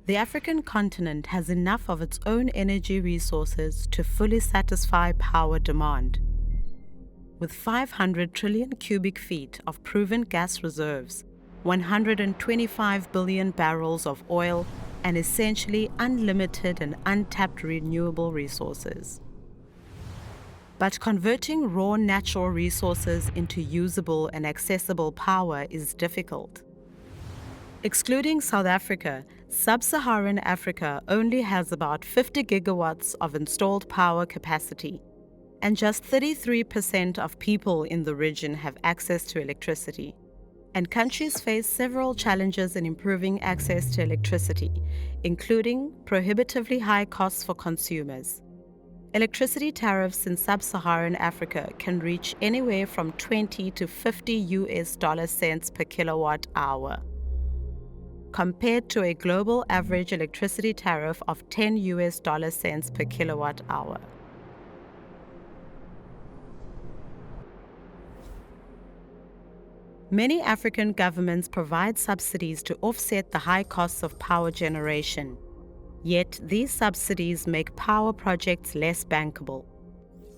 The African continent has enough of its own energy resources to fully satisfy power demand. With 500 trillion cubic feet of proven gas reserves, 125 billion barrels of oil, and essentially unlimited and untapped renewable resources. But converting raw natural resources into usable and accessible power is difficult. Excluding South Africa, sub-Saharan Africa only has about 50 gigawatts of installed power capacity, and just 33% of people in the region have access to electricity. And countries face several challenges in improving access to electricity, including prohibitively high costs for consumers. Electricity tariffs in sub-Saharan Africa can reach anywhere from 20 to 50 US dollar cents per kilowatt hour, compared to a global average electricity tariff of 10 US dollar cents per kilowatt hour. Many African governments provide subsidies to offset the high costs of power generation. Yet these subsidies make power projects less bankable.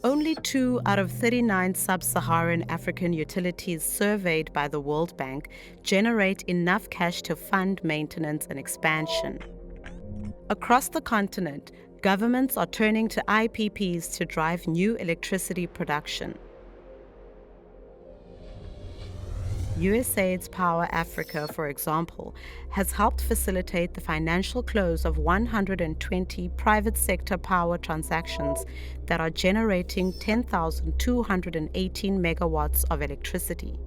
Only 2 out of 39 sub-Saharan African utilities surveyed by the World Bank generate enough cash to fund maintenance and expansion. Across the continent, governments are turning to IPPs to drive new electricity production. USAID's Power Africa, for example, has helped facilitate the financial close of 120 private sector power transactions that are generating 10,218 megawatts of electricity.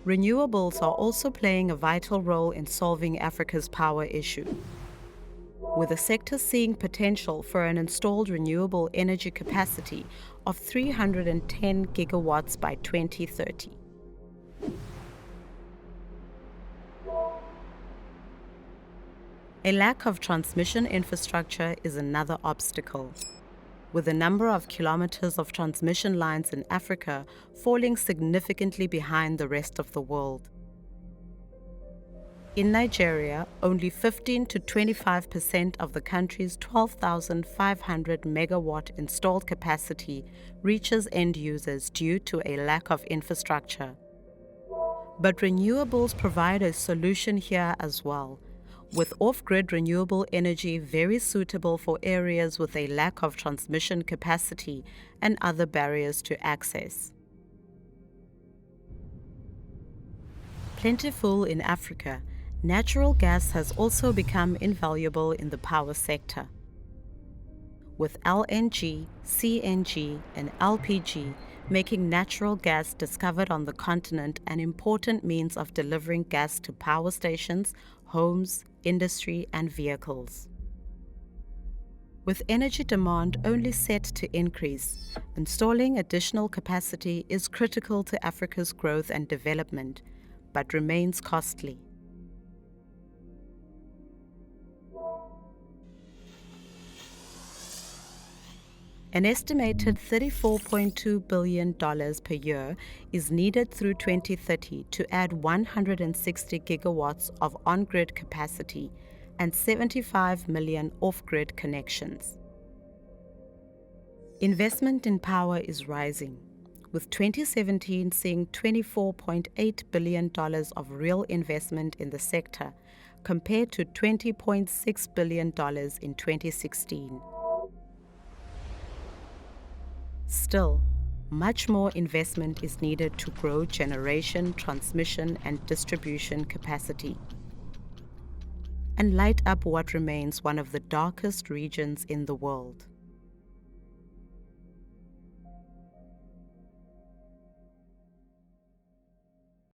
Renewables are also playing a vital role in solving Africa's power issue, with the sector seeing potential for an installed renewable energy capacity of 310 gigawatts by 2030. A lack of transmission infrastructure is another obstacle, with the number of kilometers of transmission lines in Africa falling significantly behind the rest of the world. In Nigeria, only 15 to 25% of the country's 12,500 megawatt installed capacity reaches end users due to a lack of infrastructure. But renewables provide a solution here as well, with off-grid renewable energy very suitable for areas with a lack of transmission capacity and other barriers to access. Plentiful in Africa, natural gas has also become invaluable in the power sector. With LNG, CNG, and LPG making natural gas discovered on the continent an important means of delivering gas to power stations, homes, industry, and vehicles. With energy demand only set to increase, installing additional capacity is critical to Africa's growth and development, but remains costly. An estimated $34.2 billion per year is needed through 2030 to add 160 gigawatts of on-grid capacity and 75 million off-grid connections. Investment in power is rising, with 2017 seeing $24.8 billion of real investment in the sector, compared to $20.6 billion in 2016. Still, much more investment is needed to grow generation, transmission, and distribution capacity, and light up what remains one of the darkest regions in the world.